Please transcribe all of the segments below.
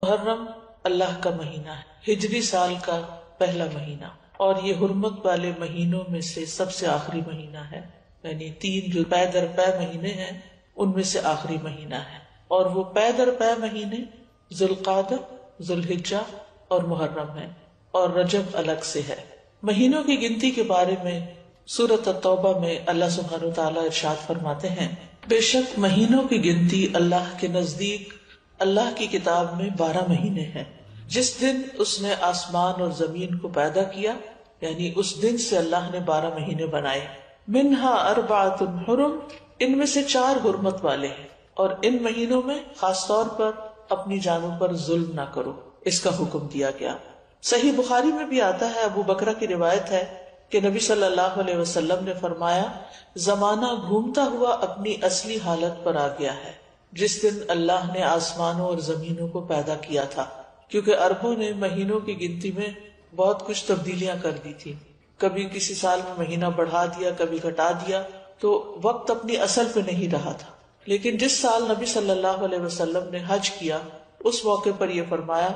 محرم اللہ کا مہینہ ہے، ہجری سال کا پہلا مہینہ، اور یہ حرمت والے مہینوں میں سے سب سے آخری مہینہ ہے، یعنی 3 جو پے در پے مہینے ہیں ان میں سے آخری مہینہ ہے، اور وہ پے در پے مہینے ذوالقعدہ، ذوالحجہ اور محرم ہیں، اور رجب الگ سے ہے۔ مہینوں کی گنتی کے بارے میں سورۃ التوبہ میں اللہ سبحانہ وتعالیٰ ارشاد فرماتے ہیں، بے شک مہینوں کی گنتی اللہ کے نزدیک اللہ کی کتاب میں 12 مہینے ہیں، جس دن اس نے آسمان اور زمین کو پیدا کیا، یعنی اس دن سے اللہ نے 12 مہینے بنائے۔ منہا اربعۃ حرم، ان میں سے 4 حرمت والے ہیں، اور ان مہینوں میں خاص طور پر اپنی جانوں پر ظلم نہ کرو، اس کا حکم دیا گیا۔ صحیح بخاری میں بھی آتا ہے، ابو بکرہ کی روایت ہے کہ نبی صلی اللہ علیہ وسلم نے فرمایا، زمانہ گھومتا ہوا اپنی اصلی حالت پر آ گیا ہے جس دن اللہ نے آسمانوں اور زمینوں کو پیدا کیا تھا، کیونکہ عربوں نے مہینوں کی گنتی میں بہت کچھ تبدیلیاں کر دی تھی، کبھی کسی سال میں مہینہ بڑھا دیا، کبھی گھٹا دیا، تو وقت اپنی اصل پہ نہیں رہا تھا۔ لیکن جس سال نبی صلی اللہ علیہ وسلم نے حج کیا، اس موقع پر یہ فرمایا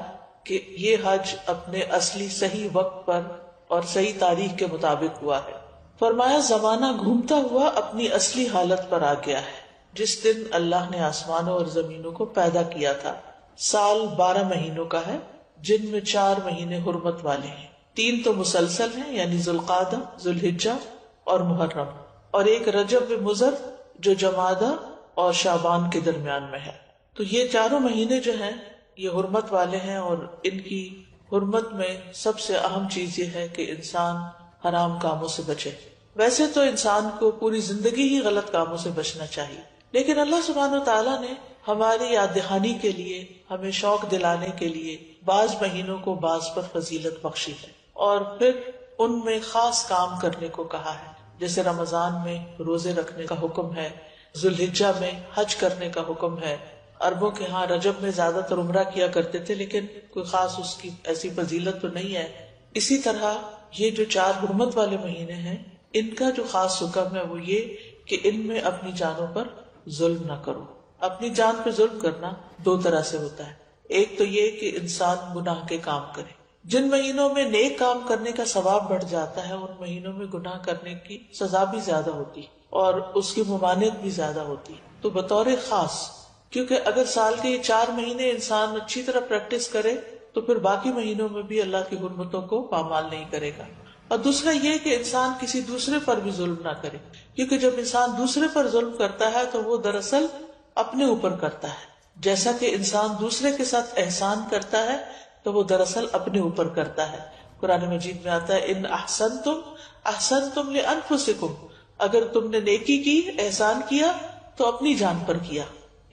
کہ یہ حج اپنے اصلی صحیح وقت پر اور صحیح تاریخ کے مطابق ہوا ہے۔ فرمایا زمانہ گھومتا ہوا اپنی اصلی حالت پر آ گیا ہے جس دن اللہ نے آسمانوں اور زمینوں کو پیدا کیا تھا۔ سال 12 مہینوں کا ہے، جن میں 4 مہینے حرمت والے ہیں، 3 تو مسلسل ہیں، یعنی ذوالقعدہ، ذوالحجہ اور محرم، اور ایک رجب مضر جو جمادہ اور شعبان کے درمیان میں ہے۔ تو یہ 4 مہینے جو ہیں یہ حرمت والے ہیں، اور ان کی حرمت میں سب سے اہم چیز یہ ہے کہ انسان حرام کاموں سے بچے۔ ویسے تو انسان کو پوری زندگی ہی غلط کاموں سے بچنا چاہیے، لیکن اللہ سبحانہ وتعالیٰ نے ہماری یاد دہانی کے لیے، ہمیں شوق دلانے کے لیے بعض مہینوں کو بعض پر فضیلت بخشی ہے، اور پھر ان میں خاص کام کرنے کو کہا ہے، جیسے رمضان میں روزے رکھنے کا حکم ہے، ذوالحجہ میں حج کرنے کا حکم ہے۔ عربوں کے ہاں رجب میں زیادہ تر عمرہ کیا کرتے تھے، لیکن کوئی خاص اس کی ایسی فضیلت تو نہیں ہے۔ اسی طرح یہ جو 4 حرمت والے مہینے ہیں، ان کا جو خاص حکم ہے وہ یہ کہ ان میں اپنی جانوں پر ظلم نہ کرو۔ اپنی جان پہ ظلم کرنا 2 طرح سے ہوتا ہے، ایک تو یہ کہ انسان گناہ کے کام کرے۔ جن مہینوں میں نیک کام کرنے کا ثواب بڑھ جاتا ہے، ان مہینوں میں گناہ کرنے کی سزا بھی زیادہ ہوتی اور اس کی ممانعت بھی زیادہ ہوتی۔ تو بطور خاص، کیونکہ اگر سال کے یہ 4 مہینے انسان اچھی طرح پریکٹس کرے تو پھر باقی مہینوں میں بھی اللہ کی حرمتوں کو پامال نہیں کرے گا۔ اور دوسرا یہ کہ انسان کسی دوسرے پر بھی ظلم نہ کرے، کیونکہ جب انسان دوسرے پر ظلم کرتا ہے تو وہ دراصل اپنے اوپر کرتا ہے، جیسا کہ انسان دوسرے کے ساتھ احسان کرتا ہے تو وہ دراصل اپنے اوپر کرتا ہے۔ قرآن مجید میں آتا ہے ان احسنتم احسنتم لانفسکم، اگر تم نے نیکی کی، احسان کیا تو اپنی جان پر کیا۔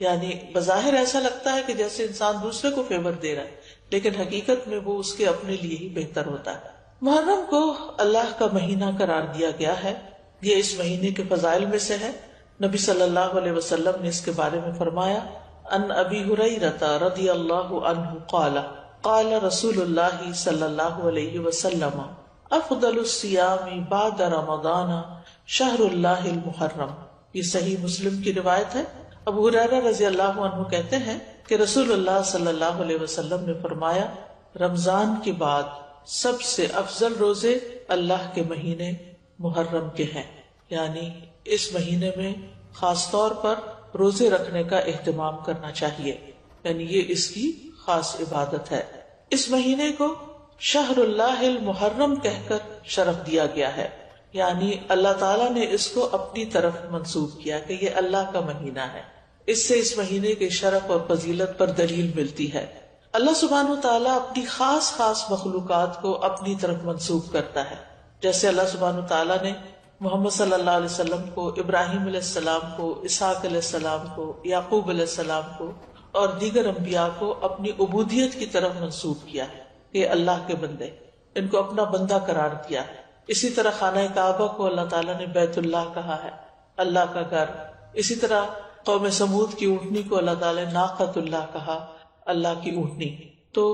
یعنی بظاہر ایسا لگتا ہے کہ جیسے انسان دوسرے کو فیور دے رہا ہے، لیکن حقیقت میں وہ اس کے اپنے لیے ہی بہتر ہوتا ہے۔ محرم کو اللہ کا مہینہ قرار دیا گیا ہے، یہ اس مہینے کے فضائل میں سے ہے۔ نبی صلی اللہ علیہ وسلم نے اس کے بارے میں فرمایا، ان ابی ہریرہ رضی اللہ عنہ قال قال رسول اللہ صلی اللہ علیہ وسلم افضل الصیام بعد رمضان شہر اللہ المحرم۔ یہ صحیح مسلم کی روایت ہے۔ ابو ہریرہ رضی اللہ عنہ کہتے ہیں کہ رسول اللہ صلی اللہ علیہ وسلم نے فرمایا، رمضان کے بعد سب سے افضل روزے اللہ کے مہینے محرم کے ہیں، یعنی اس مہینے میں خاص طور پر روزے رکھنے کا اہتمام کرنا چاہیے، یعنی یہ اس کی خاص عبادت ہے۔ اس مہینے کو شہر اللہ المحرم کہہ کر شرف دیا گیا ہے، یعنی اللہ تعالیٰ نے اس کو اپنی طرف منسوب کیا کہ یہ اللہ کا مہینہ ہے۔ اس سے اس مہینے کے شرف اور فضیلت پر دلیل ملتی ہے۔ اللہ سبحانہ وتعالیٰ اپنی خاص مخلوقات کو اپنی طرف منسوب کرتا ہے، جیسے اللہ سبحانہ وتعالیٰ نے محمد صلی اللہ علیہ وسلم کو، ابراہیم علیہ السلام کو، اسحاق علیہ السلام کو، یعقوب علیہ السلام کو اور دیگر انبیاء کو اپنی عبودیت کی طرف منسوب کیا ہے کہ اللہ کے بندے، ان کو اپنا بندہ قرار دیا ہے۔ اسی طرح خانہ کعبہ کو اللہ تعالیٰ نے بیت اللہ کہا ہے، اللہ کا گھر۔ اسی طرح قوم سمود کی اونٹنی کو اللہ تعالیٰ نے ناقۃ اللہ کہا، اللہ کی اونٹنی۔ تو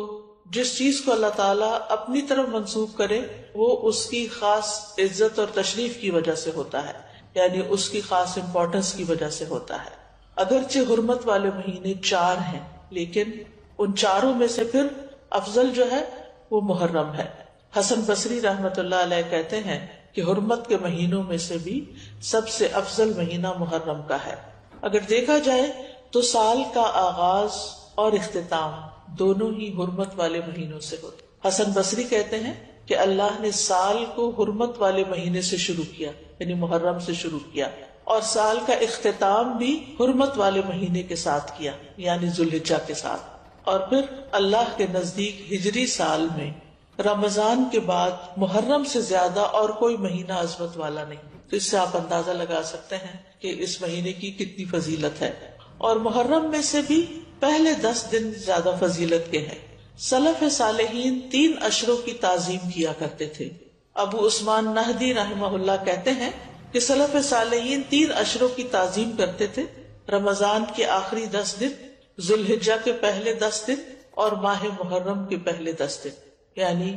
جس چیز کو اللہ تعالیٰ اپنی طرف منسوب کرے وہ اس کی خاص عزت اور تشریف کی وجہ سے ہوتا ہے، یعنی اس کی خاص امپورٹنس کی وجہ سے ہوتا ہے۔ اگرچہ حرمت والے مہینے 4 ہیں، لیکن ان چاروں میں سے پھر افضل جو ہے وہ محرم ہے۔ حسن بصری رحمت اللہ علیہ کہتے ہیں کہ حرمت کے مہینوں میں سے بھی سب سے افضل مہینہ محرم کا ہے۔ اگر دیکھا جائے تو سال کا آغاز اور اختتام دونوں ہی حرمت والے مہینوں سے ہوتے۔ حسن بصری کہتے ہیں کہ اللہ نے سال کو حرمت والے مہینے سے شروع کیا، یعنی محرم سے شروع کیا، اور سال کا اختتام بھی حرمت والے مہینے کے ساتھ کیا، یعنی ذوالحجہ کے ساتھ۔ اور پھر اللہ کے نزدیک ہجری سال میں رمضان کے بعد محرم سے زیادہ اور کوئی مہینہ عظمت والا نہیں۔ تو اس سے آپ اندازہ لگا سکتے ہیں کہ اس مہینے کی کتنی فضیلت ہے۔ اور محرم میں سے بھی پہلے 10 دن زیادہ فضیلت کے ہیں۔ سلف صالحین 3 اشروں کی تعظیم کیا کرتے تھے۔ ابو عثمان نہدی رحمہ اللہ کہتے ہیں کہ سلف صالحین 3 اشروں کی تعظیم کرتے تھے: رمضان کے آخری 10 دن، ذوالحجہ کے پہلے 10 دن اور ماہ محرم کے پہلے 10 دن۔ یعنی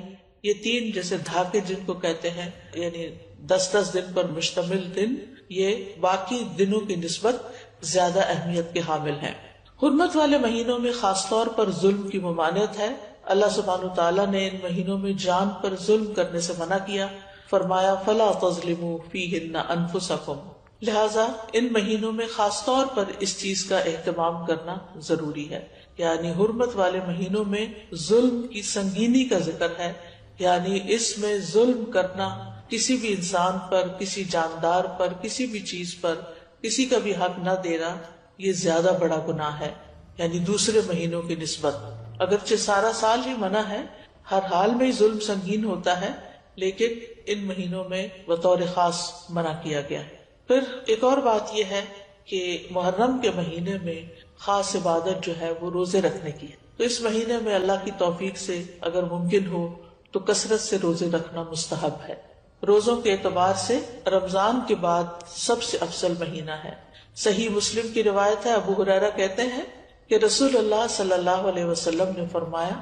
یہ 3 جیسے دھاکے جن کو کہتے ہیں، یعنی 10 دن پر مشتمل دن، یہ باقی دنوں کی نسبت زیادہ اہمیت کے حامل ہیں۔ حرمت والے مہینوں میں خاص طور پر ظلم کی ممانعت ہے۔ اللہ سبحانہ وتعالیٰ نے ان مہینوں میں جان پر ظلم کرنے سے منع کیا، فرمایا فَلَا تَظْلِمُوا فِيهِنَّ أَنفُسَكُمْ، لہذا ان مہینوں میں خاص طور پر اس چیز کا اہتمام کرنا ضروری ہے۔ یعنی حرمت والے مہینوں میں ظلم کی سنگینی کا ذکر ہے، یعنی اس میں ظلم کرنا، کسی بھی انسان پر، کسی جاندار پر، کسی بھی چیز پر کسی کا بھی حق نہ دینا، یہ زیادہ بڑا گناہ ہے، یعنی دوسرے مہینوں کی نسبت۔ اگرچہ سارا سال ہی منع ہے، ہر حال میں ظلم سنگین ہوتا ہے، لیکن ان مہینوں میں بطور خاص منع کیا گیا ہے۔ پھر ایک اور بات یہ ہے کہ محرم کے مہینے میں خاص عبادت جو ہے وہ روزے رکھنے کی ہے۔ تو اس مہینے میں اللہ کی توفیق سے اگر ممکن ہو تو کثرت سے روزے رکھنا مستحب ہے۔ روزوں کے اعتبار سے رمضان کے بعد سب سے افضل مہینہ ہے۔ صحیح مسلم کی روایت ہے، ابو ہریرہ کہتے ہیں کہ رسول اللہ صلی اللہ علیہ وسلم نے فرمایا،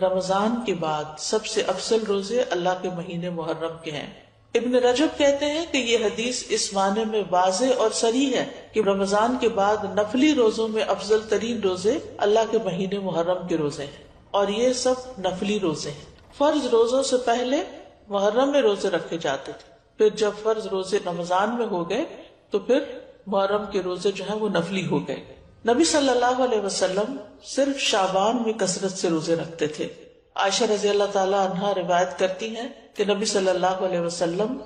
رمضان کے بعد سب سے افضل روزے اللہ کے مہینے محرم کے ہیں۔ ابن رجب کہتے ہیں کہ یہ حدیث اس معنی میں واضح اور صریح ہے کہ رمضان کے بعد نفلی روزوں میں افضل ترین روزے اللہ کے مہینے محرم کے روزے ہیں، اور یہ سب نفلی روزے ہیں۔ فرض روزوں سے پہلے محرم میں روزے رکھے جاتے تھے، پھر جب فرض روزے رمضان میں ہو گئے تو پھر محرم کے روزے جو ہیں وہ نفلی ہو گئے۔ نبی صلی اللہ علیہ وسلم صرف شعبان میں کثرت سے روزے رکھتے تھے۔ عائشہ رضی اللہ تعالی عنہا روایت کرتی ہیں کہ نبی صلی اللہ علیہ وسلم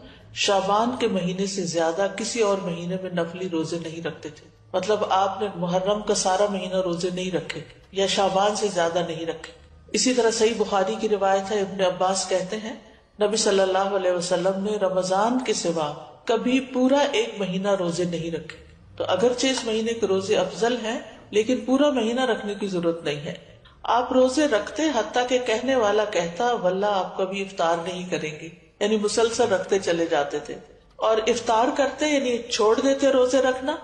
شعبان کے مہینے سے زیادہ کسی اور مہینے میں نفلی روزے نہیں رکھتے تھے۔ مطلب آپ نے محرم کا سارا مہینہ روزے نہیں رکھے یا شعبان سے زیادہ نہیں رکھے۔ اسی طرح صحیح بخاری کی روایت ہے، ابن عباس کہتے ہیں نبی صلی اللہ علیہ وسلم نے رمضان کے سوا کبھی پورا 1 مہینہ روزے نہیں رکھے۔ تو اگرچہ اس مہینے کے روزے افضل ہیں، لیکن پورا مہینہ رکھنے کی ضرورت نہیں ہے۔ آپ روزے رکھتے حتیٰ کہ کہنے والا کہتا واللہ آپ کبھی افطار نہیں کریں گے، یعنی مسلسل رکھتے چلے جاتے تھے، اور افطار کرتے یعنی چھوڑ دیتے روزے رکھنا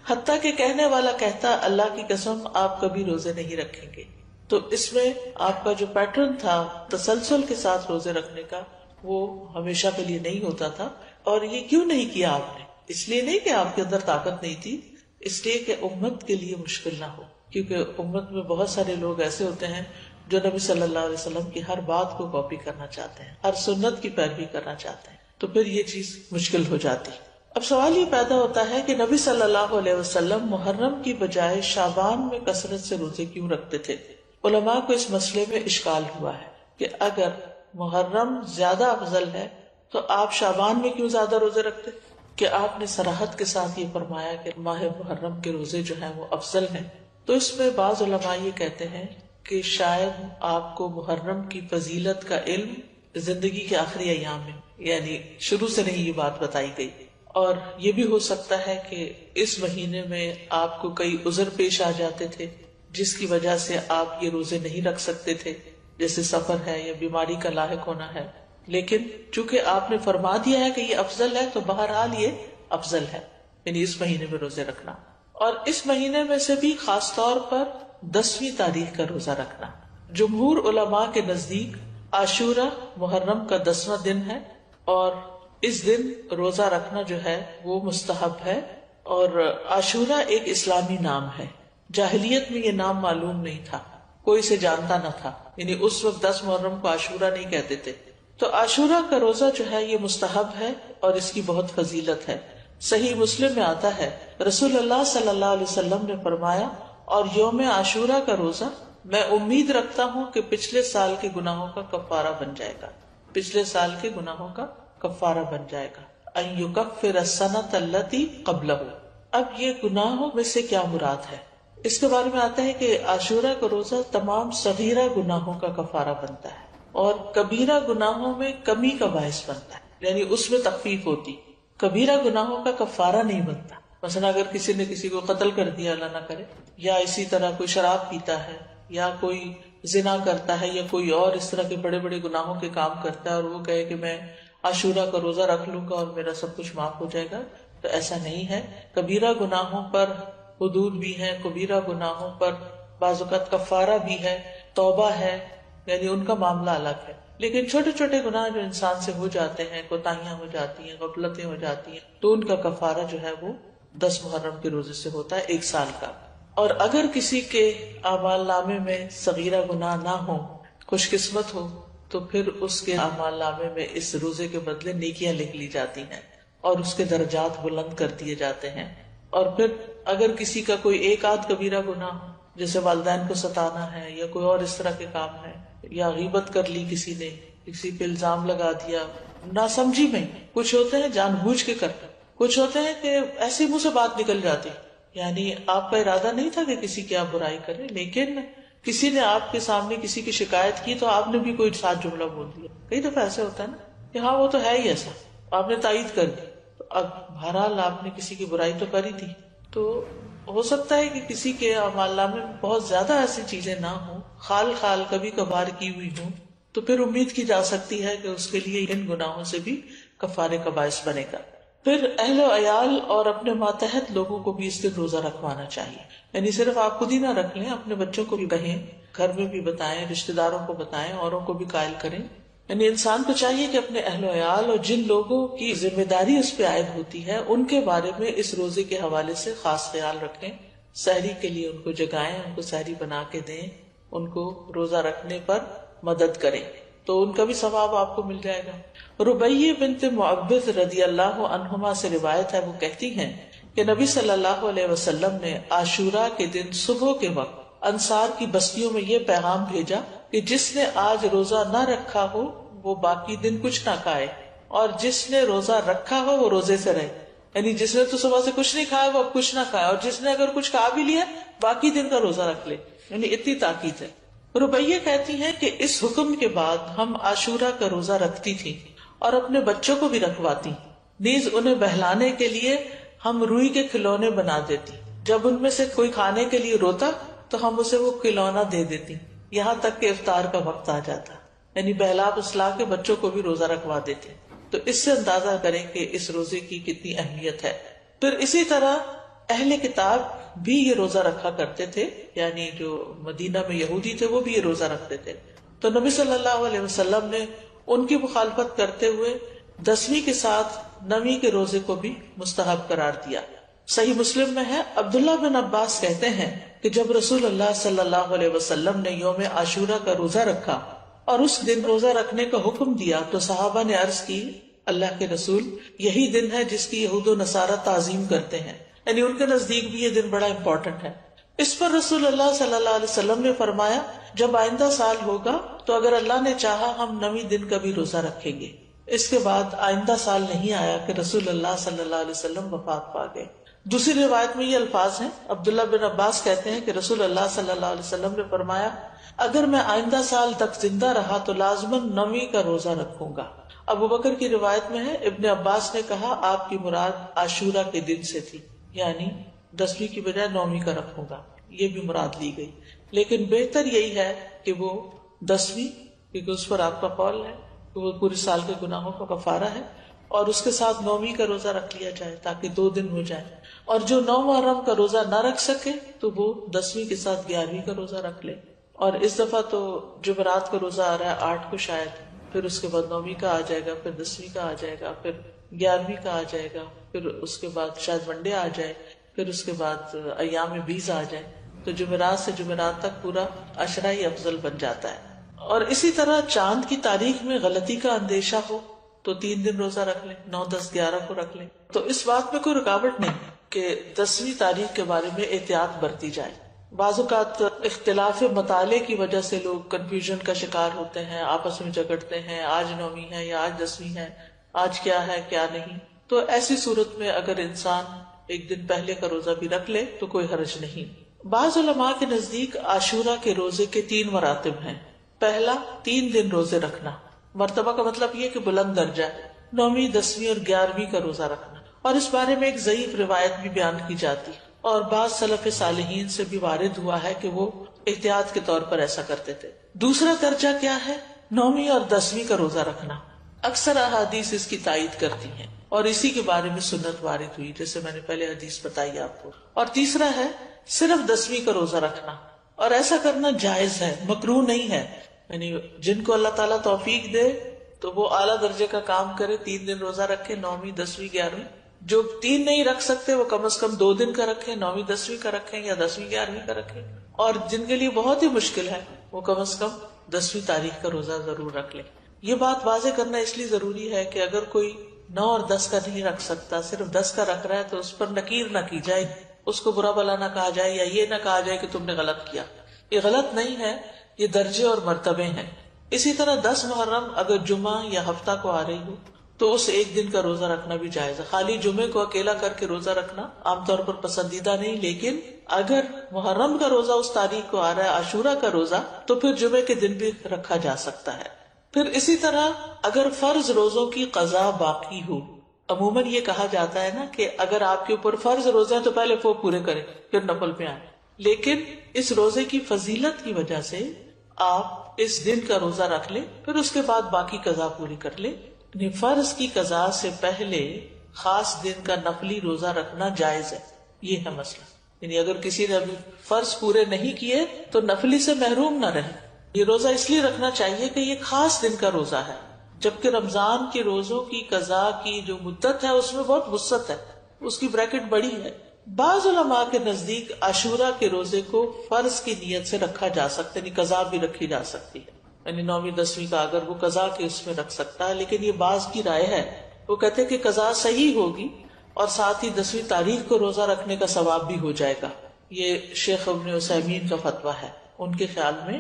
حتیٰ کہ کہنے والا کہتا اللہ کی قسم آپ کبھی روزے نہیں رکھیں گے۔ تو اس میں آپ کا جو پیٹرن تھا تسلسل کے ساتھ روزے رکھنے کا، وہ ہمیشہ کے لیے نہیں ہوتا تھا۔ اور یہ کیوں نہیں کیا آپ نے؟ اس لیے نہیں کہ آپ کے اندر طاقت نہیں تھی، اس لیے کہ امت کے لیے مشکل نہ ہو، کیونکہ امت میں بہت سارے لوگ ایسے ہوتے ہیں جو نبی صلی اللہ علیہ وسلم کی ہر بات کو کاپی کرنا چاہتے ہیں، ہر سنت کی پیروی کرنا چاہتے ہیں، تو پھر یہ چیز مشکل ہو جاتی۔ اب سوال یہ پیدا ہوتا ہے کہ نبی صلی اللہ علیہ وسلم محرم کی بجائے شعبان میں کثرت سے روزے کیوں رکھتے تھے؟ علماء کو اس مسئلے میں اشکال ہوا ہے کہ اگر محرم زیادہ افضل ہے تو آپ شعبان میں کیوں زیادہ روزے رکھتے؟ کہ آپ نے صراحت کے ساتھ یہ فرمایا کہ ماہ محرم کے روزے جو ہیں وہ افضل ہیں۔ تو اس میں بعض علماء یہ کہتے ہیں کہ شاید آپ کو محرم کی فضیلت کا علم زندگی کے آخری ایام میں، یعنی شروع سے نہیں یہ بات بتائی گئی، اور یہ بھی ہو سکتا ہے کہ اس مہینے میں آپ کو کئی عذر پیش آ جاتے تھے جس کی وجہ سے آپ یہ روزے نہیں رکھ سکتے تھے، جیسے سفر ہے یا بیماری کا لاحق ہونا ہے، لیکن چونکہ آپ نے فرما دیا ہے کہ یہ افضل ہے تو بہرحال یہ افضل ہے، یعنی اس مہینے میں روزے رکھنا۔ اور اس مہینے میں سے بھی خاص طور پر 10ویں تاریخ کا روزہ رکھنا۔ جمہور علماء کے نزدیک عاشورہ محرم کا 10واں دن ہے، اور اس دن روزہ رکھنا جو ہے وہ مستحب ہے۔ اور عاشورہ ایک اسلامی نام ہے، جاہلیت میں یہ نام معلوم نہیں تھا۔ کوئی سے جانتا نہ تھا، یعنی اس وقت 10 محرم کو عاشورہ نہیں کہتے تھے. تو عاشورہ کا روزہ جو ہے یہ مستحب ہے اور اس کی بہت فضیلت ہے. صحیح مسلم میں آتا ہے رسول اللہ صلی اللہ علیہ وسلم نے فرمایا، اور یوم عاشورہ کا روزہ میں امید رکھتا ہوں کہ پچھلے سال کے گناہوں کا کفارہ بن جائے گا، پچھلے سال کے گناہوں کا کفارہ بن جائے گا. ان یکفر السنۃ التی قبلہ. اب یہ گناہوں میں سے کیا مراد ہے؟ اس کے بارے میں آتا ہے کہ عاشورہ کا روزہ تمام صغیرہ گناہوں کا کفارہ بنتا ہے اور کبیرہ گناہوں میں کمی کا باعث بنتا ہے، یعنی اس میں تخفیف ہوتی. کبیرہ گناہوں کا کفارہ نہیں بنتا. مثلا اگر کسی نے کسی کو قتل کر دیا، اللہ نہ کرے، یا اسی طرح کوئی شراب پیتا ہے یا کوئی زنا کرتا ہے یا کوئی اور اس طرح کے بڑے بڑے گناہوں کے کام کرتا ہے اور وہ کہے کہ میں عاشورہ کا روزہ رکھ لوں گا اور میرا سب کچھ معاف ہو جائے گا، تو ایسا نہیں ہے. کبیرہ گناہوں پر حدود بھی ہیں، کبیرہ گناہوں پر بعض اوقات کفارہ بھی ہے، توبہ ہے، یعنی ان کا معاملہ الگ ہے. لیکن چھوٹے چھوٹے گناہ جو انسان سے ہو جاتے ہیں، کوتاہیاں ہو جاتی ہیں، غفلتیں ہو جاتی ہیں، تو ان کا کفارہ جو ہے وہ 10 محرم کے روزے سے ہوتا ہے، 1 سال کا. اور اگر کسی کے اعمال نامے میں صغیرہ گناہ نہ ہو، خوش قسمت ہو، تو پھر اس کے اعمال نامے میں اس روزے کے بدلے نیکیاں لکھ لی جاتی ہیں اور اس کے درجات بلند کر دیے جاتے ہیں. اور پھر اگر کسی کا کوئی ایک آدھ کبیرہ گناہ ہو، جیسے والدین کو ستانا ہے یا کوئی اور اس طرح کے کام ہے، یا غیبت کر لی کسی نے، کسی پہ الزام لگا دیا ناسمجھی میں، کچھ ہوتے ہیں جان بوجھ کے کرتے، کچھ ہوتے ہیں کہ ایسے منہ سے بات نکل جاتی، یعنی آپ کا ارادہ نہیں تھا کہ کسی کی آپ برائی کرے، لیکن کسی نے آپ کے سامنے کسی کی شکایت کی تو آپ نے بھی کوئی ساتھ جملہ بول دیا. کئی دفعہ ایسے ہوتا ہے نا کہ ہاں وہ تو ہے ہی ایسا، آپ نے تائید کر دی. تو اب بہرحال آپ نے کسی کی برائی تو کری تھی، تو ہو سکتا ہے کہ کسی کے اعمال نامے میں بہت زیادہ ایسی چیزیں نہ ہوں، خال خال کبھی کبھار کی ہوئی ہوں، تو پھر امید کی جا سکتی ہے کہ اس کے لیے ان گناہوں سے بھی کفارے کا باعث بنے گا. پھر اہل و عیال اور اپنے ماتحت لوگوں کو بھی اس دن روزہ رکھوانا چاہیے. یعنی صرف آپ خود ہی نہ رکھ لیں، اپنے بچوں کو بھی کہیں، گھر میں بھی بتائیں، رشتہ داروں کو بتائیں، اوروں کو بھی قائل کریں. یعنی انسان کو چاہیے کہ اپنے اہل و عیال اور جن لوگوں کی ذمہ داری اس پہ عائد ہوتی ہے ان کے بارے میں اس روزے کے حوالے سے خاص خیال رکھیں. سحری کے لیے ان کو جگائیں، ان کو سحری بنا کے دیں، ان کو روزہ رکھنے پر مدد کریں، تو ان کا بھی ثواب آپ کو مل جائے گا. ربیہ بنت معبد رضی اللہ عنہما سے روایت ہے، وہ کہتی ہیں کہ نبی صلی اللہ علیہ وسلم نے عاشورہ کے دن صبح کے وقت انصار کی بستیوں میں یہ پیغام بھیجا کہ جس نے آج روزہ نہ رکھا ہو وہ باقی دن کچھ نہ کھائے، اور جس نے روزہ رکھا ہو وہ روزے سے رہے. یعنی جس نے تو صبح سے کچھ نہیں کھایا وہ اب کچھ نہ کھائے، اور جس نے اگر کچھ کھا بھی لیا باقی دن کا روزہ رکھ لے. یعنی اتنی تاکید ہے. ربیہ کہتی ہیں کہ اس حکم کے بعد ہم عاشورہ کا روزہ رکھتی تھی اور اپنے بچوں کو بھی رکھواتی، نیز انہیں بہلانے کے لیے ہم روئی کے کھلونے بنا دیتی. جب ان میں سے کوئی کھانے کے لیے روتا تو ہم اسے وہ کھلونا دے دیتی، یہاں تک کہ افطار کا وقت آ جاتا. یعنی بہلا پسلا کے بچوں کو بھی روزہ رکھوا دیتے. تو اس سے اندازہ کریں کہ اس روزے کی کتنی اہمیت ہے. پھر اسی طرح اہل کتاب بھی یہ روزہ رکھا کرتے تھے، یعنی جو مدینہ میں یہودی تھے وہ بھی یہ روزہ رکھتے تھے. تو نبی صلی اللہ علیہ وسلم نے ان کی مخالفت کرتے ہوئے 10ویں کے ساتھ 9ویں کے روزے کو بھی مستحب قرار دیا. صحیح مسلم میں ہے، عبداللہ بن عباس کہتے ہیں کہ جب رسول اللہ صلی اللہ علیہ وسلم نے یوم عاشورہ کا روزہ رکھا اور اس دن روزہ رکھنے کا حکم دیا تو صحابہ نے عرض کی، اللہ کے رسول، یہی دن ہے جس کی یہود و نصارہ تعظیم کرتے ہیں، یعنی ان کے نزدیک بھی یہ دن بڑا امپورٹنٹ ہے. اس پر رسول اللہ صلی اللہ علیہ وسلم نے فرمایا، جب آئندہ سال ہوگا تو اگر اللہ نے چاہا ہم 9ویں دن کا بھی روزہ رکھیں گے. اس کے بعد آئندہ سال نہیں آیا کہ رسول اللہ صلی اللہ علیہ وسلم وفات پا گئے. دوسری روایت میں یہ الفاظ ہیں، عبداللہ بن عباس کہتے ہیں کہ رسول اللہ صلی اللہ علیہ وسلم نے فرمایا، اگر میں آئندہ سال تک زندہ رہا تو لازماً 9ویں کا روزہ رکھوں گا. ابو بکر کی روایت میں ہے، ابن عباس نے کہا آپ کی مراد عاشورہ کے دن سے تھی، یعنی 10ویں کی بجائے 9ویں کا رکھوں گا، یہ بھی مراد لی گئی. لیکن بہتر یہی ہے کہ وہ 10ویں، کیونکہ اس پر آپ کا قول ہے کہ وہ پورے سال کے گناہوں کا کفارہ ہے، اور اس کے ساتھ 9ویں کا روزہ رکھ لیا جائے تاکہ 2 دن ہو جائے. اور جو 9 محرم کا روزہ نہ رکھ سکے تو وہ 10ویں کے ساتھ 11ویں کا روزہ رکھ لے. اور اس دفعہ تو جمعرات کا روزہ آ رہا ہے 8 کو شاید، پھر اس کے بعد 9ویں کا آ جائے گا، پھر 10ویں کا آ جائے گا، پھر 11ویں کا آ جائے گا، پھر اس کے بعد شاید منڈے آ جائے، پھر اس کے بعد ایام 20 آ جائے. تو جمعرات سے جمعرات تک پورا عشرہ ہی افضل بن جاتا ہے. اور اسی طرح چاند کی تاریخ میں غلطی کا اندیشہ ہو تو 3 دن روزہ رکھ لیں، 9، 10، 11 کو رکھ لیں. تو اس بات میں کوئی رکاوٹ نہیں کہ 10ویں تاریخ کے بارے میں احتیاط برتی جائے. بعض اوقات اختلاف مطالعے کی وجہ سے لوگ کنفیوژن کا شکار ہوتے ہیں، آپس میں جھگڑتے ہیں، آج 9ویں ہے یا آج 10ویں ہے، آج کیا ہے کیا نہیں. تو ایسی صورت میں اگر انسان ایک دن پہلے کا روزہ بھی رکھ لے تو کوئی حرج نہیں. بعض علماء کے نزدیک عاشورہ کے روزے کے 3 مراتب ہیں. پہلا 3 دن روزے رکھنا، مرتبہ کا مطلب یہ کہ بلند درجہ ہے، 9ویں، 10ویں اور 11ویں کا روزہ رکھنا. اور اس بارے میں ایک ضعیف روایت بھی بیان کی جاتی ہے اور بعض سلف صالحین سے بھی وارد ہوا ہے کہ وہ احتیاط کے طور پر ایسا کرتے تھے. دوسرا درجہ کیا ہے؟ 9ویں اور 10ویں کا روزہ رکھنا. اکثر احادیث اس کی تائید کرتی ہیں اور اسی کے بارے میں سنت وارد ہوئی، جیسے میں نے پہلے حدیث بتائی آپ کو. اور تیسرا ہے صرف 10ویں کا روزہ رکھنا، اور ایسا کرنا جائز ہے، مکروہ نہیں ہے. یعنی جن کو اللہ تعالیٰ توفیق دے تو وہ اعلیٰ درجے کا کام کرے، 3 دن روزہ رکھے، 9ویں، 10ویں، 11ویں. جو 3 نہیں رکھ سکتے وہ کم از کم 2 دن کا رکھیں، 9ویں، 10ویں کا رکھیں یا 10ویں، 11ویں کا رکھیں. اور جن کے لیے بہت ہی مشکل ہے وہ کم از کم 10ویں تاریخ کا روزہ ضرور رکھ لیں. یہ بات واضح کرنا اس لیے ضروری ہے کہ اگر کوئی 9 اور 10 کا نہیں رکھ سکتا، صرف 10 کا رکھ رہا ہے، تو اس پر نکیر نہ کی جائے، اس کو برا بلا نہ کہا جائے یا یہ نہ کہا جائے کہ تم نے غلط کیا. یہ غلط نہیں ہے، یہ درجے اور مرتبے ہیں. اسی طرح 10 محرم اگر جمعہ یا ہفتہ کو آ رہی ہو تو اس ایک دن کا روزہ رکھنا بھی جائز ہے. خالی جمعے کو اکیلا کر کے روزہ رکھنا عام طور پر پسندیدہ نہیں، لیکن اگر محرم کا روزہ اس تاریخ کو آ رہا ہے، عاشورہ کا روزہ، تو پھر جمعے کے دن بھی رکھا جا سکتا ہے. پھر اسی طرح اگر فرض روزوں کی قضا باقی ہو، عموماً یہ کہا جاتا ہے نا کہ اگر آپ کے اوپر فرض روزے ہیں تو پہلے وہ پورے کریں پھر نفل پہ آئیں، لیکن اس روزے کی فضیلت کی وجہ سے آپ اس دن کا روزہ رکھ لیں، پھر اس کے بعد باقی قضا پوری کر لیں. یعنی فرض کی قضا سے پہلے خاص دن کا نفلی روزہ رکھنا جائز ہے. یہ ہے مسئلہ. یعنی اگر کسی نے ابھی فرض پورے نہیں کیے تو نفلی سے محروم نہ رہے. یہ روزہ اس لیے رکھنا چاہیے کہ یہ خاص دن کا روزہ ہے، جبکہ رمضان کے روزوں کی قضا کی جو مدت ہے اس میں بہت وسعت ہے، اس کی بریکٹ بڑی ہے. بعض علماء کے نزدیک عاشورہ کے روزے کو فرض کی نیت سے رکھا جا سکتا ہے، یعنی قضا بھی رکھی جا سکتی ہے. یعنی 9ویں 10ویں کا اگر وہ قضا کے اس میں رکھ سکتا ہے، لیکن یہ بعض کی رائے ہے. وہ کہتے کہ قضا صحیح ہوگی اور ساتھ ہی 10ویں تاریخ کو روزہ رکھنے کا ثواب بھی ہو جائے گا. یہ شیخ ابن عثیمین کا فتویٰ ہے، ان کے خیال میں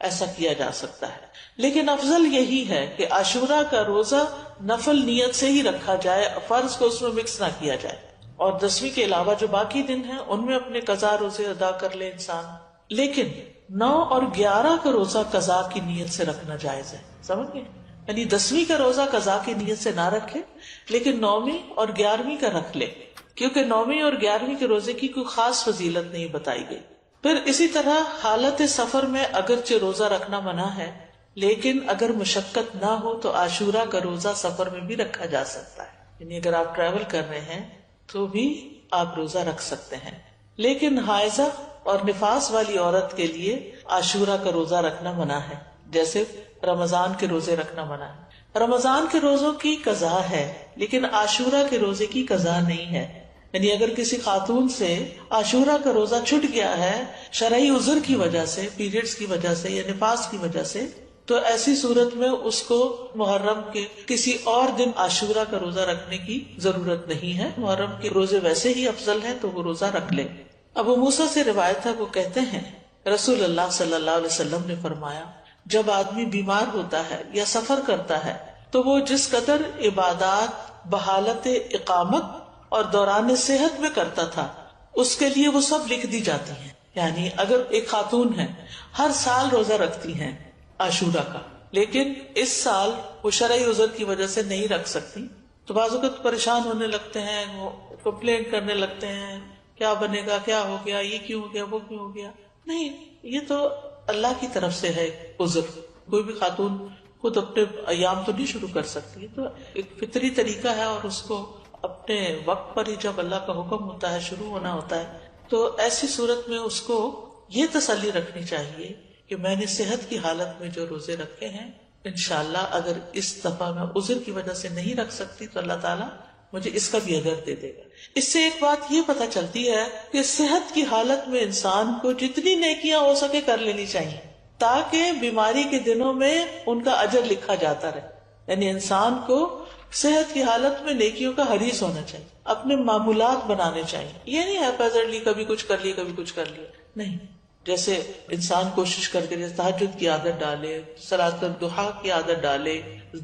ایسا کیا جا سکتا ہے. لیکن افضل یہی ہے کہ عاشورہ کا روزہ نفل نیت سے ہی رکھا جائے، فرض کو اس میں مکس نہ کیا جائے، اور 10ویں کے علاوہ جو باقی دن ہیں ان میں اپنے قضا روزے ادا کر لے انسان. لیکن 9 اور 11 کا روزہ قضا کی نیت سے رکھنا جائز ہے. سمجھ گئے؟ یعنی 10ویں کا روزہ قضا کی نیت سے نہ رکھے، لیکن 9ویں اور 11ویں کا رکھ لے، کیونکہ 9ویں اور 11ویں کے روزے کی کوئی خاص فضیلت نہیں بتائی گئی. پھر اسی طرح حالت سفر میں اگرچہ روزہ رکھنا منع ہے، لیکن اگر مشقت نہ ہو تو عاشورہ کا روزہ سفر میں بھی رکھا جا سکتا ہے. یعنی اگر آپ ٹریول کر رہے ہیں تو بھی آپ روزہ رکھ سکتے ہیں. لیکن حائضہ اور نفاس والی عورت کے لیے عاشورہ کا روزہ رکھنا منع ہے، جیسے رمضان کے روزے رکھنا منع ہے. رمضان کے روزوں کی قضا ہے لیکن عاشورہ کے روزے کی قضا نہیں ہے. یعنی اگر کسی خاتون سے عاشورہ کا روزہ چھٹ گیا ہے شرعی عذر کی وجہ سے، پیریڈز کی وجہ سے یا نفاس کی وجہ سے، تو ایسی صورت میں اس کو محرم کے کسی اور دن عاشورہ کا روزہ رکھنے کی ضرورت نہیں ہے. محرم کے روزے ویسے ہی افضل ہیں تو وہ روزہ رکھ لے. ابو موسیٰ سے روایت ہے، وہ کہتے ہیں رسول اللہ صلی اللہ علیہ وسلم نے فرمایا، جب آدمی بیمار ہوتا ہے یا سفر کرتا ہے تو وہ جس قدر عبادات بحالت اقامت اور دوران صحت میں کرتا تھا اس کے لیے وہ سب لکھ دی جاتی ہیں. یعنی اگر ایک خاتون ہے ہر سال روزہ رکھتی ہیں عاشورہ کا، لیکن اس سال وہ شرعی عذر کی وجہ سے نہیں رکھ سکتی، تو بعض اوقات پریشان ہونے لگتے ہیں، وہ کمپلینٹ کرنے لگتے ہیں، کیا بنے گا، کیا ہو گیا، یہ کیوں ہو گیا، وہ کیوں ہو گیا. نہیں، یہ تو اللہ کی طرف سے ہے عذر. کوئی بھی خاتون خود اپنے ایام تو نہیں شروع کر سکتی، تو ایک فطری طریقہ ہے، اور اس کو اپنے وقت پر ہی جب اللہ کا حکم ہوتا ہے شروع ہونا ہوتا ہے. تو ایسی صورت میں اس کو یہ تسلی رکھنی چاہیے کہ میں نے صحت کی حالت میں جو روزے رکھے ہیں، انشاءاللہ اگر اس دفعہ میں عذر کی وجہ سے نہیں رکھ سکتی تو اللہ تعالیٰ مجھے اس کا بھی اجر دے دے گا. اس سے ایک بات یہ پتہ چلتی ہے کہ صحت کی حالت میں انسان کو جتنی نیکیاں ہو سکے کر لینی چاہیے تاکہ بیماری کے دنوں میں ان کا اجر لکھا جاتا رہے. یعنی انسان کو صحت کی حالت میں نیکیوں کا حریص ہونا چاہیے، اپنے معمولات بنانے چاہیے. یہ نہیں ہے پیزرلی کبھی کچھ کر لیا کبھی کچھ کر لیا، نہیں. جیسے انسان کوشش کر کے جیسے تہجد کی عادت ڈالے، صلاۃ الضحیٰ کی عادت ڈالے،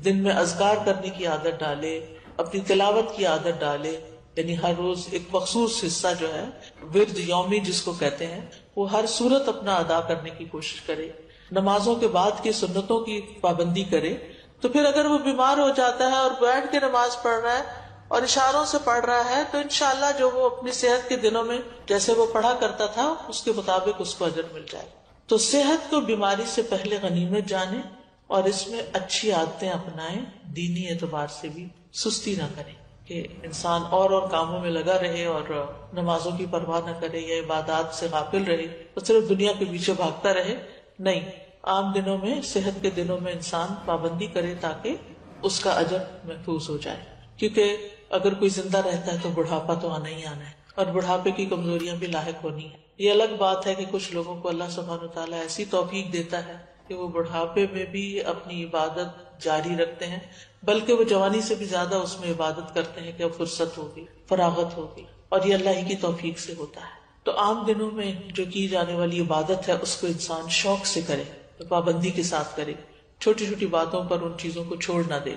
دن میں اذکار کرنے کی عادت ڈالے، اپنی تلاوت کی عادت ڈالے، یعنی ہر روز ایک مخصوص حصہ جو ہے ورد یومی جس کو کہتے ہیں وہ ہر صورت اپنا ادا کرنے کی کوشش کرے، نمازوں کے بعد کی سنتوں کی پابندی کرے. تو پھر اگر وہ بیمار ہو جاتا ہے اور بیٹھ کے نماز پڑھ رہا ہے اور اشاروں سے پڑھ رہا ہے تو انشاءاللہ جو وہ اپنی صحت کے دنوں میں جیسے وہ پڑھا کرتا تھا اس کے مطابق اس کو اجر مل جائے. تو صحت کو بیماری سے پہلے غنیمت جانے اور اس میں اچھی عادتیں اپنائیں، دینی اعتبار سے بھی سستی نہ کریں کہ انسان اور کاموں میں لگا رہے اور نمازوں کی پرواہ نہ کرے یا عبادات سے غافل رہے تو صرف دنیا کے پیچھے بھاگتا رہے. نہیں، عام دنوں میں صحت کے دنوں میں انسان پابندی کرے تاکہ اس کا اجر محفوظ ہو جائے. کیونکہ اگر کوئی زندہ رہتا ہے تو بڑھاپا تو آنا ہی آنا ہے اور بڑھاپے کی کمزوریاں بھی لاحق ہونی ہے. یہ الگ بات ہے کہ کچھ لوگوں کو اللہ سبحانہ وتعالیٰ ایسی توفیق دیتا ہے کہ وہ بڑھاپے میں بھی اپنی عبادت جاری رکھتے ہیں، بلکہ وہ جوانی سے بھی زیادہ اس میں عبادت کرتے ہیں کہ اب فرصت ہوگی، فراغت ہوگی، اور یہ اللہ ہی کی توفیق سے ہوتا ہے. تو عام دنوں میں جو کی جانے والی عبادت ہے اس کو انسان شوق سے کرے، پابندی کے ساتھ کرے، چھوٹی چھوٹی باتوں پر ان چیزوں کو چھوڑ نہ دے.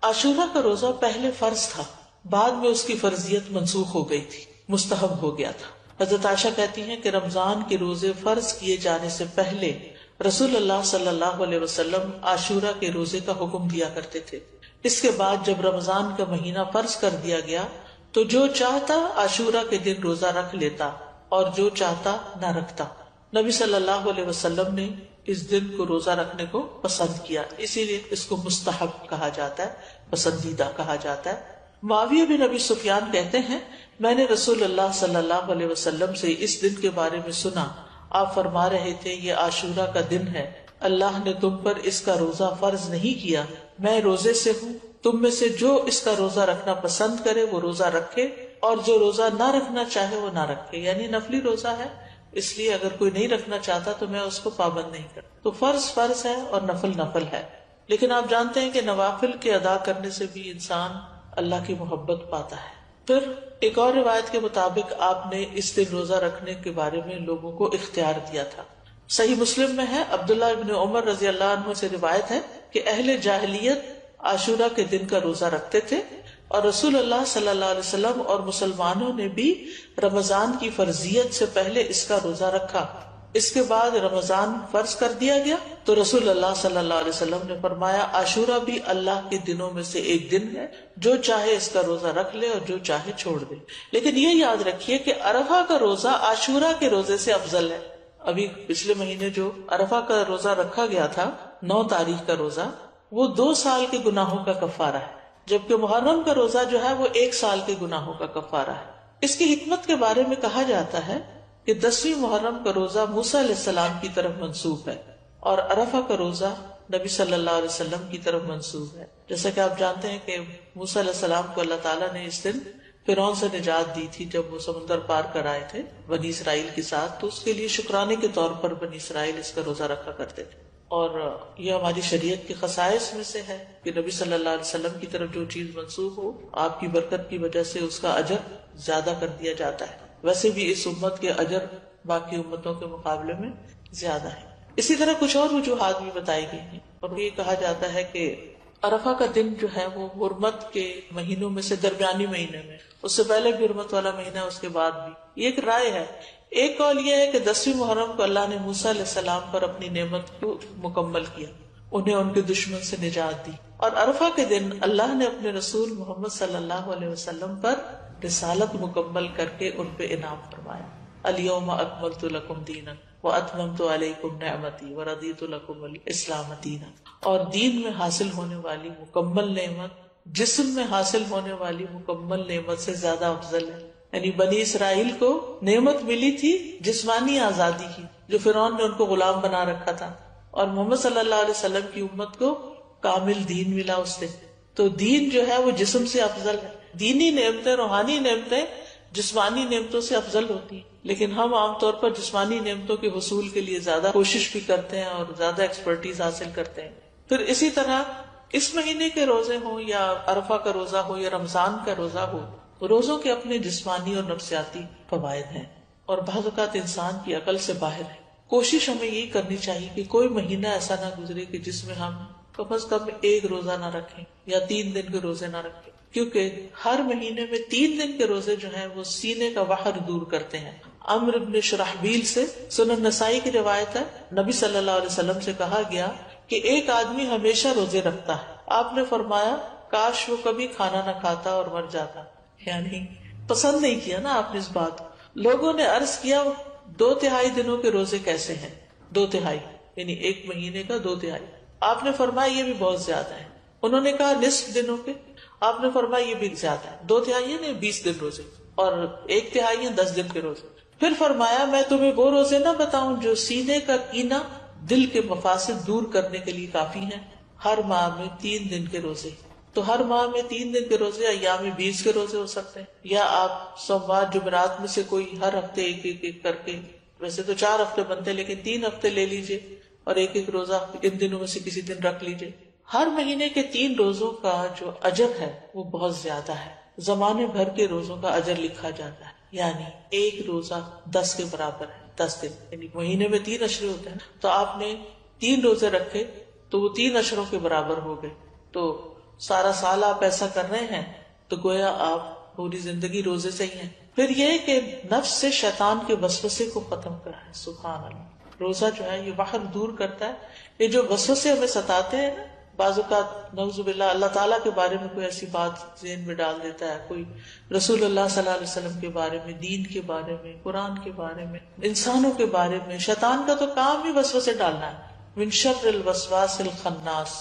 عاشورہ کا روزہ پہلے فرض تھا، بعد میں اس کی فرضیت منسوخ ہو گئی تھی، مستحب ہو گیا تھا. حضرت عائشہ کہتی ہیں کہ رمضان کے روزے فرض کیے جانے سے پہلے رسول اللہ صلی اللہ علیہ وسلم عاشورہ کے روزے کا حکم دیا کرتے تھے. اس کے بعد جب رمضان کا مہینہ فرض کر دیا گیا تو جو چاہتا عاشورہ کے دن روزہ رکھ لیتا اور جو چاہتا نہ رکھتا. نبی صلی اللہ علیہ وسلم نے اس دن کو روزہ رکھنے کو پسند کیا، اسی لیے اس کو مستحب کہا جاتا ہے، پسندیدہ کہا جاتا ہے. معاویہ بن ابی سفیان کہتے ہیں میں نے رسول اللہ صلی اللہ علیہ وسلم سے اس دن کے بارے میں سنا، آپ فرما رہے تھے یہ عاشورہ کا دن ہے، اللہ نے تم پر اس کا روزہ فرض نہیں کیا، میں روزے سے ہوں، تم میں سے جو اس کا روزہ رکھنا پسند کرے وہ روزہ رکھے اور جو روزہ نہ رکھنا چاہے وہ نہ رکھے. یعنی نفلی روزہ ہے، اس لیے اگر کوئی نہیں رکھنا چاہتا تو میں اس کو پابند نہیں کرتا. تو فرض فرض ہے اور نفل نفل ہے. لیکن آپ جانتے ہیں کہ نوافل کے ادا کرنے سے بھی انسان اللہ کی محبت پاتا ہے. پھر ایک اور روایت کے مطابق آپ نے اس دن روزہ رکھنے کے بارے میں لوگوں کو اختیار دیا تھا. صحیح مسلم میں ہے، عبداللہ ابن عمر رضی اللہ عنہ سے روایت ہے کہ اہل جاہلیت عاشورہ کے دن کا روزہ رکھتے تھے اور رسول اللہ صلی اللہ علیہ وسلم اور مسلمانوں نے بھی رمضان کی فرضیت سے پہلے اس کا روزہ رکھا. اس کے بعد رمضان فرض کر دیا گیا تو رسول اللہ صلی اللہ علیہ وسلم نے فرمایا عاشورہ بھی اللہ کے دنوں میں سے ایک دن ہے، جو چاہے اس کا روزہ رکھ لے اور جو چاہے چھوڑ دے. لیکن یہ یاد رکھیے کہ عرفہ کا روزہ عاشورہ کے روزے سے افضل ہے. ابھی پچھلے مہینے جو عرفہ کا روزہ رکھا گیا تھا 9 تاریخ کا روزہ، وہ 2 سال کے گناہوں کا کفارہ ہے، جبکہ محرم کا روزہ جو ہے وہ 1 سال کے گناہوں کا کفارہ ہے. اس کی حکمت کے بارے میں کہا جاتا ہے کہ 10ویں محرم کا روزہ موسیٰ علیہ السلام کی طرف منسوب ہے اور عرفہ کا روزہ نبی صلی اللہ علیہ وسلم کی طرف منسوب ہے. جیسا کہ آپ جانتے ہیں کہ موسیٰ علیہ السلام کو اللہ تعالیٰ نے اس دن فرعون سے نجات دی تھی جب وہ سمندر پار کر آئے تھے بنی اسرائیل کے ساتھ، تو اس کے لیے شکرانے کے طور پر بنی اسرائیل اس کا روزہ رکھا کرتے تھے. اور یہ ہماری شریعت کے خصائص میں سے ہے کہ نبی صلی اللہ علیہ وسلم کی طرف جو چیز منسوب ہو آپ کی برکت کی وجہ سے اس کا اجر زیادہ کر دیا جاتا ہے. ویسے بھی اس امت کے اجر باقی امتوں کے مقابلے میں زیادہ ہے. اسی طرح کچھ اور وجوہات بھی بتائی گئی ہیں اور یہ کہا جاتا ہے کہ عرفہ کا دن جو ہے وہ حرمت کے مہینوں میں سے درمیانی مہینے میں، اس سے پہلے بھی حرمت والا مہینہ ہے، اس کے بعد بھی. یہ ایک رائے ہے. ایک قول یہ ہے کہ 10ویں محرم کو اللہ نے موسیٰ علیہ السلام پر اپنی نعمت کو مکمل کیا، انہیں ان کے دشمن سے نجات دی، اور عرفہ کے دن اللہ نے اپنے رسول محمد صلی اللہ علیہ وسلم پر رسالت مکمل کر کے ان پہ انعام فرمایا. الیوم اکملت لکم دینکم واتممت علیکم نعمتی ورضیت لکم الاسلام دینا. اور دین میں حاصل ہونے والی مکمل نعمت جسم میں حاصل ہونے والی مکمل نعمت سے زیادہ افضل ہے. یعنی بنی اسرائیل کو نعمت ملی تھی جسمانی آزادی کی، جو فرعون نے ان کو غلام بنا رکھا تھا، اور محمد صلی اللہ علیہ وسلم کی امت کو کامل دین ملا اس سے. تو دین جو ہے وہ جسم سے افضل ہے. دینی نعمتیں، روحانی نعمتیں جسمانی نعمتوں سے افضل ہوتی ہیں، لیکن ہم عام طور پر جسمانی نعمتوں کے حصول کے لیے زیادہ کوشش بھی کرتے ہیں اور زیادہ ایکسپرٹیز حاصل کرتے ہیں. پھر اسی طرح اس مہینے کے روزے ہوں یا عرفہ کا روزہ ہو یا رمضان کا روزہ ہو، روزوں کے اپنے جسمانی اور نفسیاتی فوائد ہیں اور بعض اوقات انسان کی عقل سے باہر ہے. کوشش ہمیں یہی کرنی چاہیے کہ کوئی مہینہ ایسا نہ گزرے کہ جس میں ہم کم از کم ایک روزہ نہ رکھیں یا 3 دن کے روزے نہ رکھیں، کیونکہ ہر مہینے میں 3 دن کے روزے جو ہیں وہ سینے کا وحر دور کرتے ہیں. عمرو بن شرحبیل سے سنن نسائی کی روایت ہے، نبی صلی اللہ علیہ وسلم سے کہا گیا کہ ایک آدمی ہمیشہ روزے رکھتا ہے. آپ نے فرمایا کاش وہ کبھی کھانا نہ کھاتا اور مر جاتا. یعنی پسند نہیں کیا نا آپ نے اس بات. لوگوں نے عرض کیا 2/3 دنوں کے روزے کیسے ہیں؟ 2/3 یعنی ایک مہینے کا 2/3. آپ نے فرمایا یہ بھی بہت زیادہ ہے. انہوں نے کہا نصف دنوں کے. آپ نے فرمایا یہ بھی زیادہ ہے. 2/3 نے 20 دن روزے اور 1/3 10 دن کے روزے. پھر فرمایا میں تمہیں وہ روزے نہ بتاؤں جو سینے کا کینہ دل کے مفاسد دور کرنے کے لیے کافی ہیں. ہر ماہ میں 3 دن کے روزے. تو ہر ماہ میں 3 دن کے روزے ایام 20 کے روزے ہو سکتے ہیں، یا آپ سوموار جمعرات میں سے کوئی ہر ہفتے ایک کر کے، ویسے تو 4 ہفتے بنتے لیکن 3 ہفتے لے لیجئے اور ایک روزہ ان دنوں میں سے کسی دن رکھ لیجئے. ہر مہینے کے 3 روزوں کا جو اجر ہے وہ بہت زیادہ ہے. زمانے بھر کے روزوں کا اجر لکھا جاتا ہے، یعنی ایک روزہ 10 کے برابر ہے. 10 دن یعنی مہینے میں 3 اشرے ہوتے ہیں، تو آپ نے 3 روزے رکھے تو وہ 3 اشروں کے برابر ہو گئے. تو سارا سال آپ ایسا کر رہے ہیں تو گویا آپ پوری زندگی روزے سے ہی ہیں. پھر یہ کہ نفس سے شیطان کے وسوسے کو ختم کرا ہے. سبحان اللہ. روزہ جو ہے یہ باہر دور کرتا ہے. یہ جو وسوسے ہمیں ستاتے ہیں نا، بعض اوقات نعوذ باللہ اللہ تعالیٰ کے بارے میں کوئی ایسی بات ذہن میں ڈال دیتا ہے، کوئی رسول اللہ صلی اللہ علیہ وسلم کے بارے میں، دین کے بارے میں، قرآن کے بارے میں، انسانوں کے بارے میں. شیطان کا تو کام ہی وسوسے ڈالنا ہے. من شر الوسواس الخناس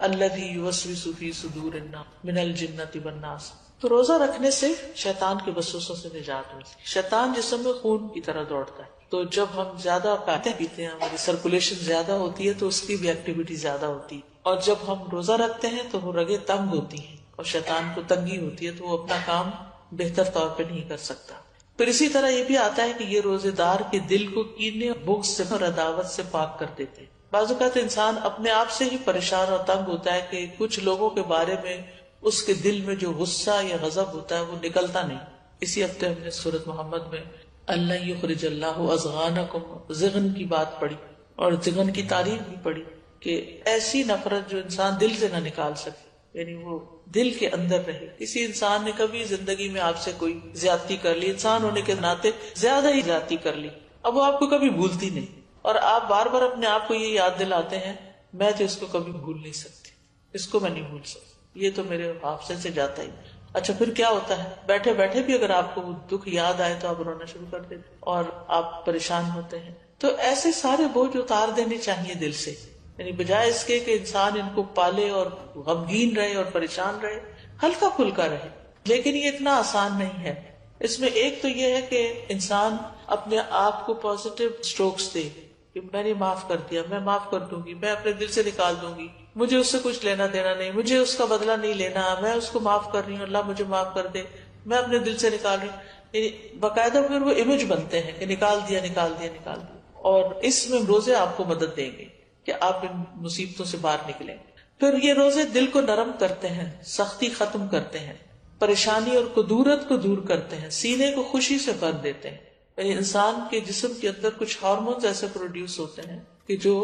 الذی یوسوس فی صدور الناس من الجنۃ والناس. تو روزہ رکھنے سے شیطان کے وسوسوں سے نجات ملتی ہے. شیطان جسم میں خون کی طرح دوڑتا ہے، تو جب ہم زیادہ کھاتے پیتے ہیں، ہماری سرکولیشن زیادہ ہوتی ہے تو اس کی بھی ایکٹیویٹی زیادہ ہوتی ہے. اور جب ہم روزہ رکھتے ہیں تو وہ رگیں تنگ ہوتی ہیں اور شیطان کو تنگی ہوتی ہے تو وہ اپنا کام بہتر طور پہ نہیں کر سکتا. پھر اسی طرح یہ بھی آتا ہے کہ یہ روزے دار کے دل کو کینے، بغض سے اور عداوت سے پاک کر دیتے ہیں. بعض اوقات انسان اپنے آپ سے ہی پریشان اور تنگ ہوتا ہے کہ کچھ لوگوں کے بارے میں اس کے دل میں جو غصہ یا غضب ہوتا ہے وہ نکلتا نہیں. اسی ہفتے ہم نے سورۃ محمد میں اللہ یخرج اللہ اضغانکم ضغن کی بات پڑھی اور ضغن کی تعریف بھی پڑھی کہ ایسی نفرت جو انسان دل سے نہ نکال سکے، یعنی وہ دل کے اندر رہے. کسی انسان نے کبھی زندگی میں آپ سے کوئی زیادتی کر لی، انسان ہونے کے ناطے زیادہ ہی زیادتی کر لی، اب وہ آپ کو کبھی بھولتی نہیں اور آپ بار بار اپنے آپ کو یہ یاد دلاتے ہیں میں تو اس کو کبھی بھول نہیں سکتی، اس کو میں نہیں بھول سکتی، یہ تو میرے حافظے سے جاتا ہی. اچھا پھر کیا ہوتا ہے؟ بیٹھے بیٹھے بھی اگر آپ کو وہ دکھ یاد آئے تو آپ رونا شروع کر دیتے اور آپ پریشان ہوتے ہیں. تو ایسے سارے بوجھ اتار دینے چاہیے دل سے، یعنی بجائے اس کے کہ انسان ان کو پالے اور غمگین رہے اور پریشان رہے، ہلکا پھلکا رہے. لیکن یہ اتنا آسان نہیں ہے. اس میں ایک تو یہ ہے کہ انسان اپنے آپ کو پازیٹیو اسٹروکس دے کہ میں نے معاف کر دیا، میں معاف کر دوں گی، میں اپنے دل سے نکال دوں گی، مجھے اس سے کچھ لینا دینا نہیں، مجھے اس کا بدلہ نہیں لینا، میں اس کو معاف کر رہی ہوں، اللہ مجھے معاف کر دے، میں اپنے دل سے نکال رہی ہوں. یعنی باقاعدہ پھر وہ امیج بنتے ہیں کہ نکال دیا نکال دیا نکال دیا. اور اس میں روزے آپ کو مدد دیں گے کہ آپ ان مصیبتوں سے باہر نکلیں. پھر یہ روزے دل کو نرم کرتے ہیں، سختی ختم کرتے ہیں، پریشانی اور کدورت کو دور کرتے ہیں، سینے کو خوشی سے بھر دیتے ہیں. یعنی انسان کے جسم کے اندر کچھ ہارمونز ایسے پروڈیوس ہوتے ہیں کہ جو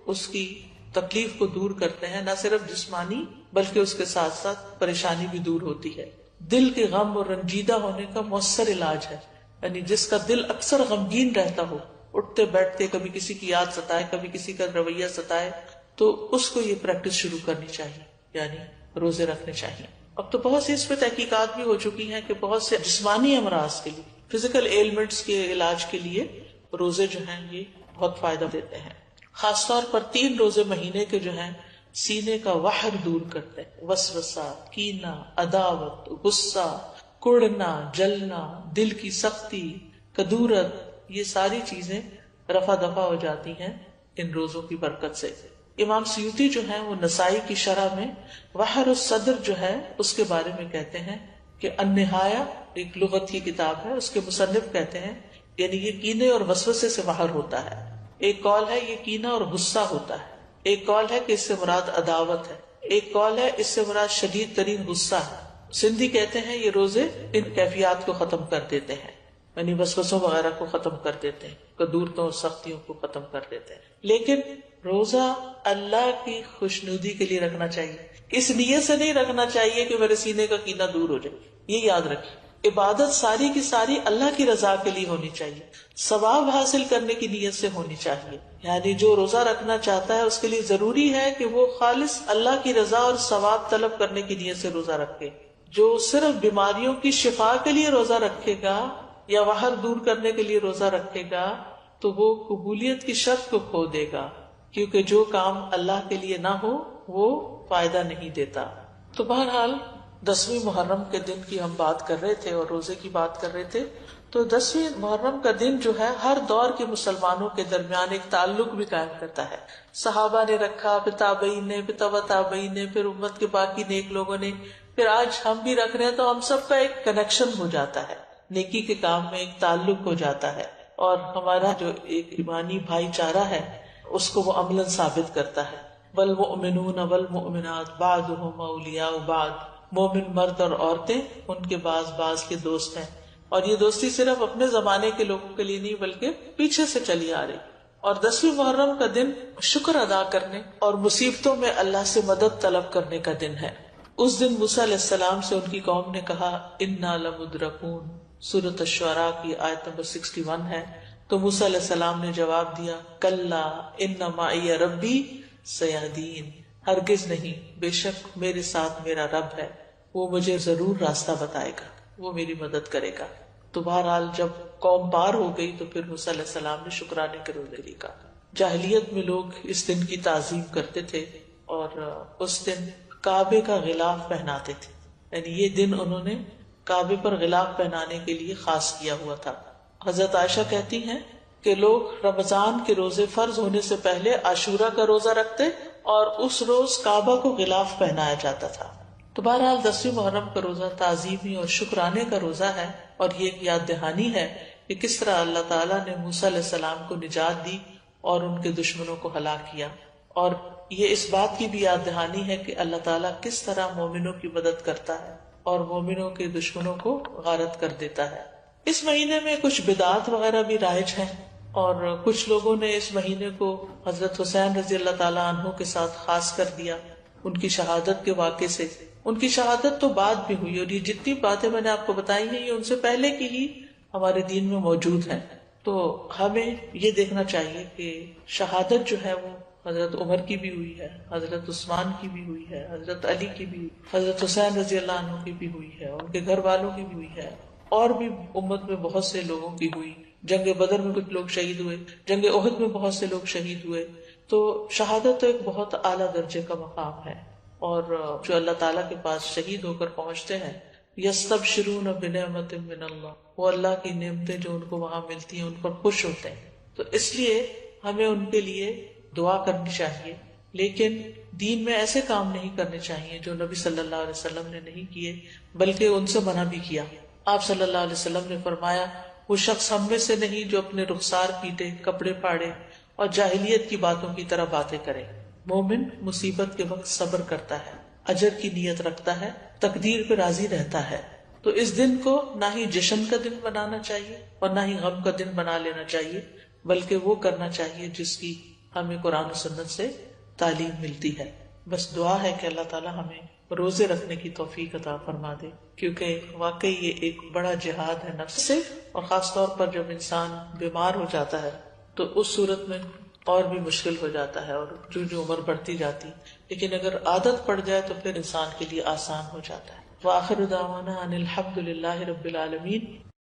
اس کی تکلیف کو دور کرتے ہیں، نہ صرف جسمانی بلکہ اس کے ساتھ ساتھ پریشانی بھی دور ہوتی ہے. دل کے غم اور رنجیدہ ہونے کا مؤثر علاج ہے. یعنی جس کا دل اکثر غمگین رہتا ہو، اٹھتے بیٹھتے کبھی کسی کی یاد ستائے، کبھی کسی کا رویہ ستائے، تو اس کو یہ پریکٹس شروع کرنی چاہیے، یعنی روزے رکھنے چاہیے. اب تو بہت سی اس پہ تحقیقات بھی ہو چکی ہیں کہ بہت سے جسمانی امراض کے لیے، فزیکل ایلمنٹس کے علاج کے لیے روزے جو ہیں یہ بہت فائدہ دیتے ہیں. خاص طور پر 3 روزے مہینے کے جو ہیں سینے کا وحر دور کرتے ہیں. وسوسہ، کینہ، عداوت، غصہ، کڑنا، جلنا، دل کی سختی، کدورت، یہ ساری چیزیں رفع دفع ہو جاتی ہیں ان روزوں کی برکت سے. امام سیوطی جو ہیں وہ نسائی کی شرح میں وحر الصدر جو ہے اس کے بارے میں کہتے ہیں کہ النہایہ ایک لغت کی کتاب ہے، اس کے مصنف کہتے ہیں یعنی یہ کینے اور وسوسے سے باہر ہوتا ہے. ایک قول ہے یہ کینہ اور غصہ ہوتا ہے، ایک قول ہے کہ اس سے مراد عداوت ہے، ایک قول ہے اس سے مراد شدید ترین غصہ ہے. سندھی کہتے ہیں یہ روزے ان کیفیات کو ختم کر دیتے ہیں، یعنی وسوسوں وغیرہ کو ختم کر دیتے ہیں، قدورتوں اور سختیوں کو ختم کر دیتے ہیں. لیکن روزہ اللہ کی خوشنودی کے لیے رکھنا چاہیے، اس نیت سے نہیں رکھنا چاہیے کہ میرے سینے کا کینہ دور ہو جائے. یہ یاد رکھیے، عبادت ساری کی ساری اللہ کی رضا کے لیے ہونی چاہیے، ثواب حاصل کرنے کی نیت سے ہونی چاہیے. یعنی جو روزہ رکھنا چاہتا ہے اس کے لیے ضروری ہے کہ وہ خالص اللہ کی رضا اور ثواب طلب کرنے کی نیت سے روزہ رکھے. جو صرف بیماریوں کی شفا کے لیے روزہ رکھے گا یا وہر دور کرنے کے لیے روزہ رکھے گا تو وہ قبولیت کی شرط کو کھو دے گا، کیونکہ جو کام اللہ کے لیے نہ ہو وہ فائدہ نہیں دیتا. تو بہرحال 10ویں محرم کے دن کی ہم بات کر رہے تھے اور روزے کی بات کر رہے تھے. تو 10ویں محرم کا دن جو ہے ہر دور کے مسلمانوں کے درمیان ایک تعلق بھی قائم کرتا ہے. صحابہ نے رکھا، پھر تابعین نے، پھر تبع تابعین نے، پھر امت کے باقی نیک لوگوں نے، پھر آج ہم بھی رکھ رہے ہیں تو ہم سب کا ایک کنیکشن ہو جاتا ہے، نیکی کے کام میں ایک تعلق ہو جاتا ہے، اور ہمارا جو ایک ایمانی بھائی چارہ ہے اس کو وہ عملاً ثابت کرتا ہے. والمؤمنون والمؤمنات بعضهم اولیاء بعض، مومن مرد اور عورتیں ان کے بعض کے دوست ہیں. اور یہ دوستی صرف اپنے زمانے کے لوگوں کے لیے نہیں بلکہ پیچھے سے چلی آ رہی. اور 10ویں محرم کا دن شکر ادا کرنے اور مصیبتوں میں اللہ سے مدد طلب کرنے کا دن ہے. اس دن موسیٰ علیہ السلام سے ان کی قوم نے کہا انا لمدرکون، سورۃ الشعراء کی آیت نمبر 61 ہے. تو موسیٰ علیہ السلام نے جواب دیا کلا ان معی ربی سیہدین، ہرگز نہیں، بے شک میرے ساتھ میرا رب ہے، وہ مجھے ضرور راستہ بتائے گا، وہ میری مدد کرے گا. تو بہرحال جب قوم پار ہو گئی تو پھر موسیٰ علیہ السلام نے شکرانے کے روزے کا. جاہلیت میں لوگ اس دن کی تعظیم کرتے تھے اور اس دن کعبے کا غلاف پہناتے تھے، یعنی یہ دن انہوں نے کعبے پر غلاف پہنانے کے لیے خاص کیا ہوا تھا. حضرت عائشہ کہتی ہیں کہ لوگ رمضان کے روزے فرض ہونے سے پہلے عاشورہ کا روزہ رکھتے اور اس روز کعبہ کو غلاف پہنایا جاتا تھا. تو بہرحال 10ویں محرم کا روزہ تعظیمی اور شکرانے کا روزہ ہے، اور یہ ایک یاد دہانی ہے کہ کس طرح اللہ تعالیٰ نے موسیٰ علیہ السلام کو نجات دی اور ان کے دشمنوں کو ہلاک کیا. اور یہ اس بات کی بھی یاد دہانی ہے کہ اللہ تعالیٰ کس طرح مومنوں کی مدد کرتا ہے اور مومنوں کے دشمنوں کو غارت کر دیتا ہے. اس مہینے میں کچھ بدعات وغیرہ بھی رائج ہیں، اور کچھ لوگوں نے اس مہینے کو حضرت حسین رضی اللہ تعالیٰ عنہ کے ساتھ خاص کر دیا ان کی شہادت کے واقعے سے. ان کی شہادت تو بعد بھی ہوئی، اور یہ جتنی باتیں میں نے آپ کو بتائی ہیں یہ ان سے پہلے کی ہی ہمارے دین میں موجود ہیں. تو ہمیں یہ دیکھنا چاہیے کہ شہادت جو ہے وہ حضرت عمر کی بھی ہوئی ہے، حضرت عثمان کی بھی ہوئی ہے، حضرت علی کی بھی ہوئی، حضرت حسین رضی اللہ عنہ کی بھی ہوئی ہے، ان کے گھر والوں کی بھی ہوئی ہے، اور بھی امت میں بہت سے لوگوں کی ہوئی. جنگ بدر میں کچھ لوگ شہید ہوئے، جنگ احد میں بہت سے لوگ شہید ہوئے. تو شہادت تو ایک بہت اعلیٰ درجے کا مقام ہے، اور جو اللہ تعالیٰ کے پاس شہید ہو کر پہنچتے ہیں یستبشرون بنعمت من اللہ، وہ اللہ کی نعمتیں جو ان کو وہاں ملتی ہیں ان پر خوش ہوتے ہیں. تو اس لیے ہمیں ان کے لیے دعا کرنی چاہیے، لیکن دین میں ایسے کام نہیں کرنے چاہیے جو نبی صلی اللہ علیہ وسلم نے نہیں کیے، بلکہ ان سے منع بھی کیا. آپ صلی اللہ علیہ وسلم نے فرمایا وہ شخص ہم میں سے نہیں جو اپنے رخسار پیٹے، کپڑے پھاڑے اور جاہلیت کی باتوں کی طرح باتیں کرے. مومن مصیبت کے وقت صبر کرتا ہے، اجر کی نیت رکھتا ہے، تقدیر پہ راضی رہتا ہے. تو اس دن کو نہ ہی جشن کا دن بنانا چاہیے اور نہ ہی غم کا دن بنا لینا چاہیے، بلکہ وہ کرنا چاہیے جس کی ہمیں قرآن و سنت سے تعلیم ملتی ہے. بس دعا ہے کہ اللہ تعالیٰ ہمیں روزے رکھنے کی توفیق عطا فرما دے، کیونکہ واقعی یہ ایک بڑا جہاد ہے نفس سے، اور خاص طور پر جب انسان بیمار ہو جاتا ہے تو اس صورت میں اور بھی مشکل ہو جاتا ہے، اور جو عمر بڑھتی جاتی، لیکن اگر عادت پڑ جائے تو پھر انسان کے لیے آسان ہو جاتا ہے. وآخر دعوانا ان الحمد للہ رب العالمین.